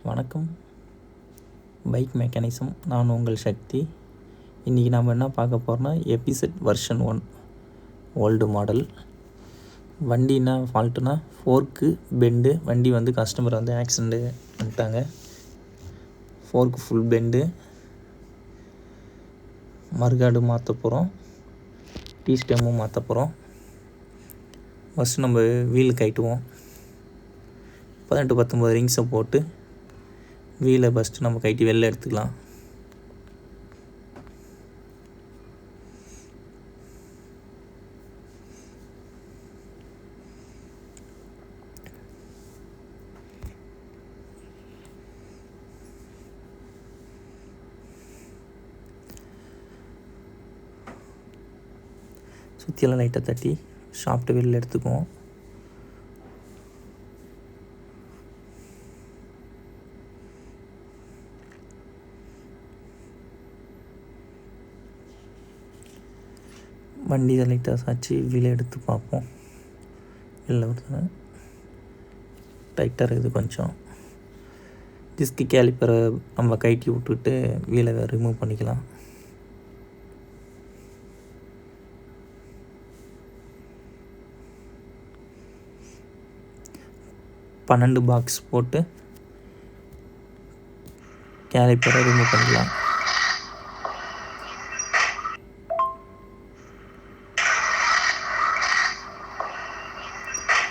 வணக்கம். Bike mechanism. நான் உங்கள் சக்தி. இன்றைக்கி நம்ம என்ன பார்க்க போகிறோம்னா எபிசெட் வெர்ஷன் 1 ஓல்டு மாடல். வண்டி என்ன ஃபால்ட்டுனா ஃபோர்க்கு பெண்டு. வண்டி கஸ்டமர் ஆக்சிடெண்ட்டு பண்ணிட்டாங்க. ஃபோர்க்கு ஃபுல் பெண்டு. மறுகாடு மாற்ற போகிறோம். டீ ஸ்டெம்மும் மாற்ற போகிறோம். ஃபஸ்ட்டு நம்ம வீல் கட்டுவோம். 18-19 ரிங்ஸை போட்டு வீலை ஃபஸ்ட்டு நம்ம கட்டி வெளில எடுத்துக்கலாம். சுற்றியெல்லாம் லைட்டாக தட்டி ஷாஃப்ட்டு வெளில எடுத்துக்குவோம். வண்டி லைட்டாக சாய்ச்சி வீலை எடுத்து பார்ப்போம். வெளில வருது, டைட்டாக இருக்குது கொஞ்சம். டிஸ்க்கு கேலிப்பரை நம்ம கழட்டி விட்டுட்டு வீலை ரிமூவ் பண்ணிக்கலாம். பன்னெண்டு பாக்ஸ் போட்டு கேலிப்பரை ரிமூவ் பண்ணிக்கலாம்.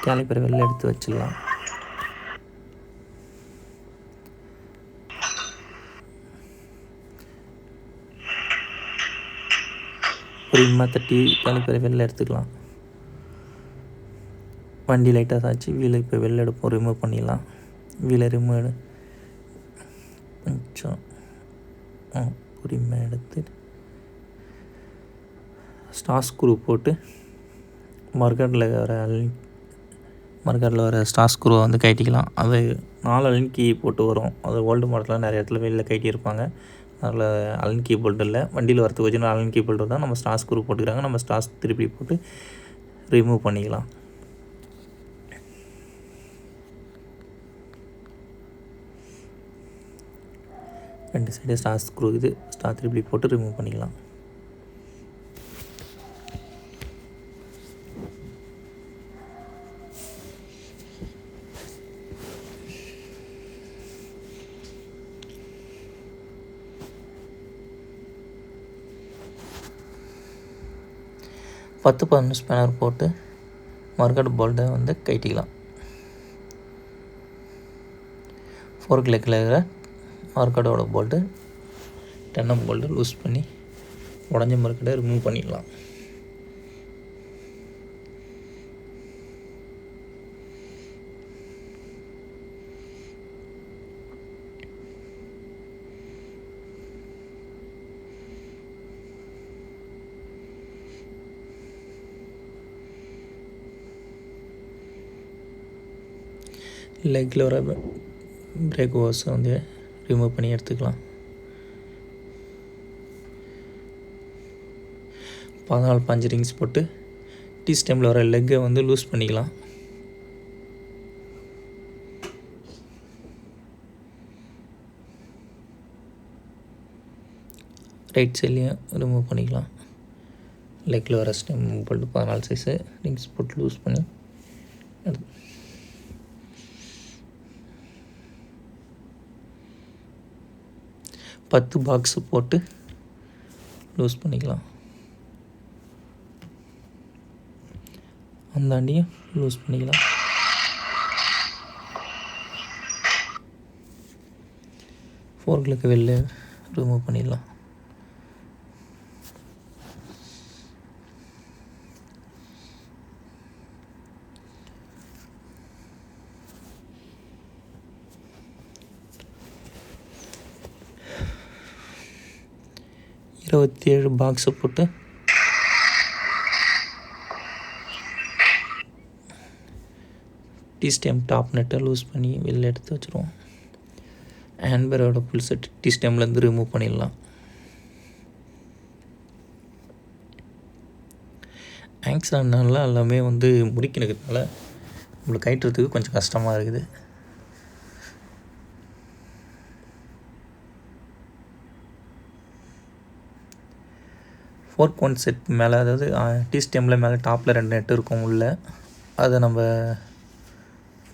கேலிப்பரை வெளில எடுத்து வச்சிடலாம். பொறுமையாக தட்டி கேலிப்பரை வெளில எடுத்துக்கலாம். வண்டி லைட்டாக சாய்ச்சி வீலை இப்போ வெளில எடுப்போம். ரிமூவ் பண்ணிடலாம். வீலை ரிமூவ் கொஞ்சம் பொறுமையாக எடுத்து ஸ்டார் ஸ்க்ரூ போட்டு மறுகாட்டில் வர ஸ்டார் ஸ்க்ரூவை கட்டிக்கலாம். அது 4 அலன் கீ போட்டு வரும். அது ஓல்டு மாடலில் நிறைய இடத்துல வெளியில் கட்டியிருப்பாங்க. அதில் அலன் கீ போல்ட் இல்லை. வண்டியில் வரத்துக்கு வச்சு அலன் கீ போல்ட்டு தான் நம்ம ஸ்டார் ஸ்க்ரூ போட்டுக்கிறாங்க. நம்ம ஸ்டார் திருப்பி போட்டு ரிமூவ் பண்ணிக்கலாம். ரெண்டு சைடு ஸ்டார் ஸ்க்ரூ இது ஸ்டார் திருப்பி போட்டு ரிமூவ் பண்ணிக்கலாம். பத்து 11 ஸ்பேனர் போட்டு மறுகாடு போல்ட்டை கட்டிக்கலாம். ஃபோர்க் லெக்கில் இருக்கிற மறுகாடோட போல்ட்டு 10M போல்ட்டு லூஸ் பண்ணி உடஞ்ச மறுகாடை ரிமூவ் பண்ணிடலாம். லெக்கில் வர பிரேக் ஹோஸை ரிமூவ் பண்ணி எடுத்துக்கலாம். 14-5 ரிங்ஸ் போட்டு டீ ஸ்டெம்மில் வர லெக்கை லூஸ் பண்ணிக்கலாம். ரைட் சைட்லேயும் ரிமூவ் பண்ணிக்கலாம். லெக்கில் வர ஸ்டெம் போட்டு 14 சைஸு ரிங்ஸ் போட்டு லூஸ் பண்ணி 10 பாக்ஸு போட்டு லூஸ் பண்ணிக்கலாம். அந்தாண்டியும் லூஸ் பண்ணிக்கலாம். ஃபோர்க்லுக்கு வெளில ரிமூவ் பண்ணிடலாம். இருபத்தி 7 பாக்ஸை போட்டு டீ ஸ்டெம் டாப் நெட்டை லூஸ் பண்ணி வெளில எடுத்து வச்சுருவோம். ஹேண்ட்பேரோட ஃபுல் செட் டீ ஸ்டெம்லேருந்து ரிமூவ் பண்ணிடலாம். ஆக்சிடென்ட்னால எல்லாமே முடிக்கிறதுனால நம்மளுக்கு கட்டுறதுக்கு கொஞ்சம் கஷ்டமாக இருக்குது. ஃபோர்க் ஒன் செட் மேலே, அதாவது டி ஸ்டெம்மில் மேலே டாப்பில் 2 நெட்டு இருக்கும் உள்ளே, அதை நம்ம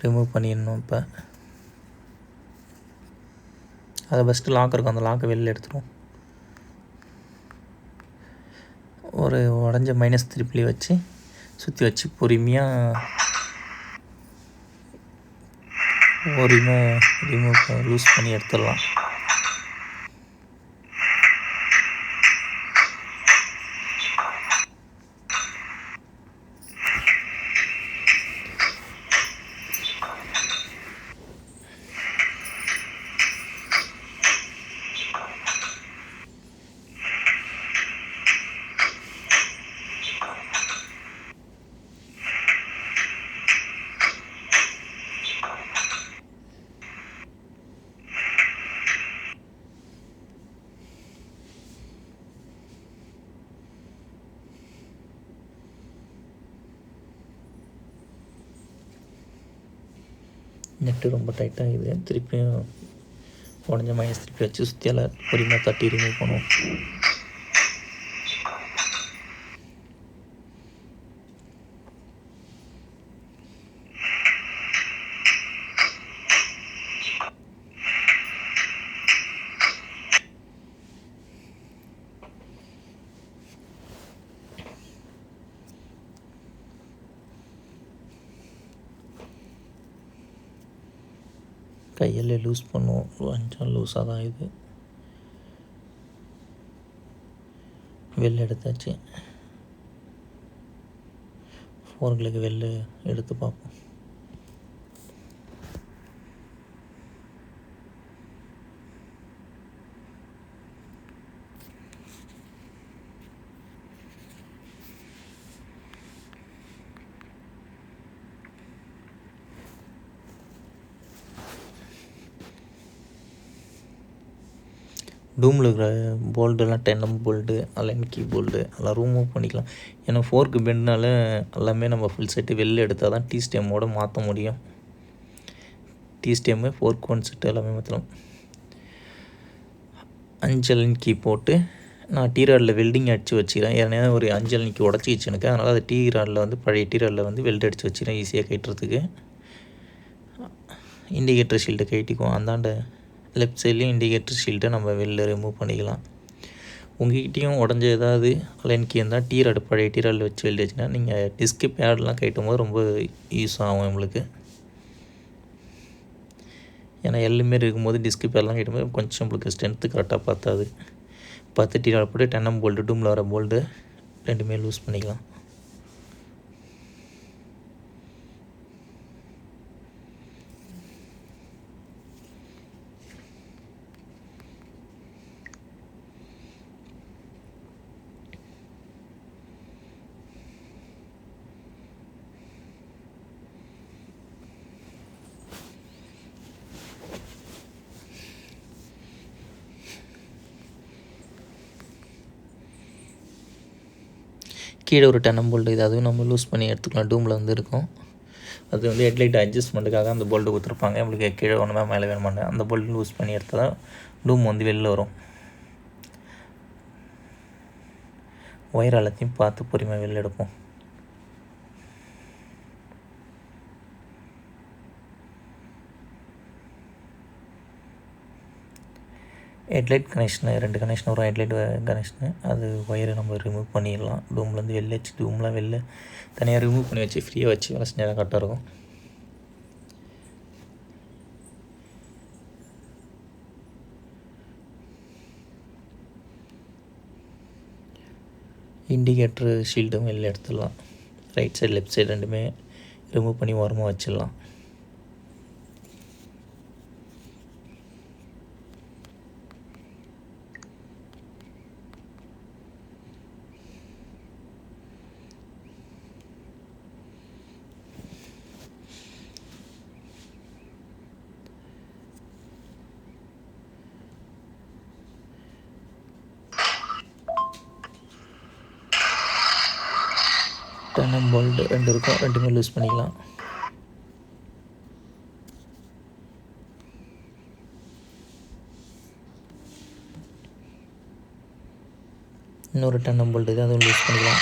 ரிமூவ் பண்ணிடணும். இப்போ அதை ஃபஸ்ட்டு லாக் இருக்கும், அந்த லாக்கை வெளியில் எடுத்துருவோம். ஒரு உடஞ்ச -3 வச்சு சுற்றி வச்சு பொறுமையாக லூஸ் பண்ணி எடுத்துடலாம். நெட்டு ரொம்ப டைட்டாகுது. திருப்பியும் உடஞ்ச -3 வச்சு சுற்றியால் பொறுமையாக தட்டி ரிமூவ் பண்ணுவோம். கையில் லூஸ் பண்ணுவோம், கொஞ்சம் லூஸாக தான் இது. வெளில எடுத்தாச்சு. ஃபோர்களுக்கு வெளில எடுத்து பார்ப்போம். டூமில் இருக்கிற போல்டெல்லாம் 10M bolt, align key bolt அதெல்லாம் ரிமூவ் பண்ணிக்கலாம். ஏன்னா ஃபோர்க்கு பெண்ட்னால எல்லாமே நம்ம ஃபுல் செட்டு வெளில எடுத்தால் தான் டி ஸ்டெம்மோடு மாற்ற முடியும். T stem, fork one set எல்லாமே மாற்றலாம். 5 அலைன் கீ போட்டு நான் டீ ராடில் வெல்டிங் அடித்து வச்சுக்கிறேன். ஏன்னா ஒரு 5 அலைன் கீ உடச்சிச்சு எனக்கு, அதனால் அது டீ ராடில் வந்து பழைய டீ ராடில் வந்து வெல்டு அடித்து வச்சுக்கிறேன் ஈஸியாக கட்டுறதுக்கு. இண்டிகேட்டர் ஷீல்டை கட்டிக்குவோம். அந்தாண்ட லெஃப்ட் சைட்லேயும் இண்டிகேட்டர் ஷீல்டை நம்ம வெளில ரிமூவ் பண்ணிக்கலாம். உங்கள்கிட்டையும் உடஞ்ச ஏதாவது அலைன் கீ இருந்தால் டீ ராடு பழைய டீ ராடில் வச்சு வெல்டு வச்சுன்னா நீங்கள் டிஸ்க்கு பேடெலாம் கட்டும் போது ரொம்ப யூஸ் ஆகும் நம்மளுக்கு. ஏன்னா எல்லாமே இருக்கும்போது டிஸ்க்கு பேடெலாம் கட்டும்போது கொஞ்சம் நம்மளுக்கு ஸ்ட்ரென்த்து கரெக்டாக பார்த்தாது. 10 டீ ராடு போட்டு 10M போல்டு, டூமில் வர போல்டு ரெண்டுமே லூஸ் பண்ணிக்கலாம். கீழே ஒரு 10M போல்டு, இது அதுவும் நம்ம லூஸ் பண்ணி எடுத்துக்கலாம். டூமில் வந்து இருக்கும், அது வந்து ஹெட்லைட் அட்ஜஸ்ட்மெண்ட்டுக்காக அந்த போல்டு கொடுத்துருப்பாங்க. நம்மளுக்கு கீழே ஒன்றுமே மேலே வேணுமான்னு அந்த போல்டு லூஸ் பண்ணி எடுத்தால் தான் டூம் வந்து வெளில வரும். ஒயர் எல்லாத்தையும் பார்த்து பொறுமையாக வெளில எடுப்போம். ஹெட்லைட் கனெக்ஷனு 2 கனெக்ஷன் வரும். ஹெட்லைட் கனெக்ஷனு அது ஒயரை நம்ம ரிமூவ் பண்ணிடலாம். டூம்லேருந்து வெளில வச்சு டூம்லாம் வெளில தனியாக ரிமூவ் பண்ணி வச்சு ஃப்ரீயாக வச்சு வேலை செஞ்சால் கரெக்டாக இருக்கும். இண்டிகேட்ரு ஷீல்டும் வெளில எடுத்துடலாம். ரைட் சைடு லெஃப்ட் சைடு ரெண்டுமே ரிமூவ் பண்ணி ஓரமாக வச்சிடலாம். டெனம் போல்டு 2 இருக்கும், ரெண்டுமே லூஸ் பண்ணிக்கலாம். இன்னொரு டன்னம் போல்ட் இது, அதுவும் யூஸ் பண்ணிக்கலாம்.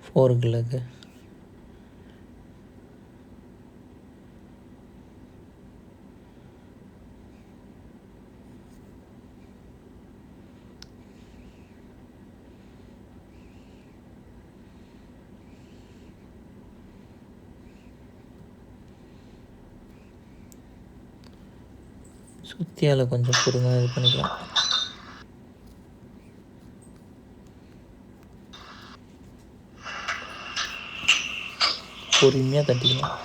ஃபோர்க்கு சுத்தியால் கொஞ்சம் பொறுமையாக இது பண்ணிக்கலாம். பொறுமையாக தட்டிக்கலாம்.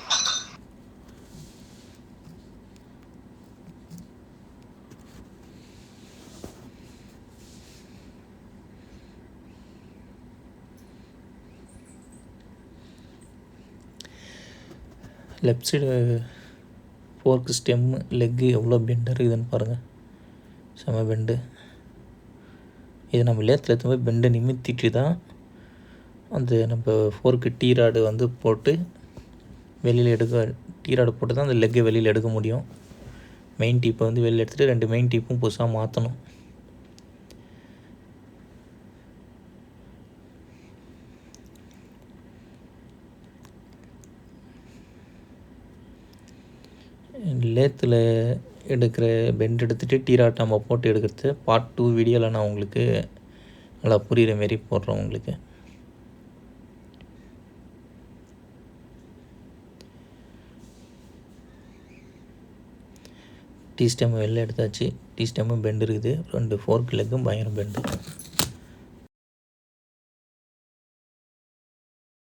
லெஃப்ட் சைடு ஃபோர்க்கு ஸ்டெம்மு லெக்கு எவ்வளோ பெண்டு இருக்குதுன்னு பாருங்கள். செம பெண்டு. இது நம்ம லேத்தில் எடுத்து போய் பெண்டை நிமித்திட்டு தான் அந்த நம்ம ஃபோர்க்கு டீ ராடு வந்து போட்டு வெளியில் டீ ராடு போட்டு தான் அந்த லெக்கை வெளியில் எடுக்க முடியும். மெயின் டீப்பை வந்து வெளியில் எடுத்துகிட்டு 2 மெயின் டீப்பும் புதுசாக மாற்றணும். லேத்தில் எடுக்கிற பெண்ட் எடுத்துகிட்டு டீ ராட் நம்ம போட்டு எடுக்கிறது பார்ட் 2 வீடியோவில் நான் உங்களுக்கு நல்லா புரிகிற மாரி போடுறேன் உங்களுக்கு. டீ ஸ்டெம் வெளில எடுத்தாச்சு. டீ ஸ்டெம்மும் பெண்டு இருக்குது. 2 ஃபோர்க் லெக்கும் பயங்கர பெண்டு.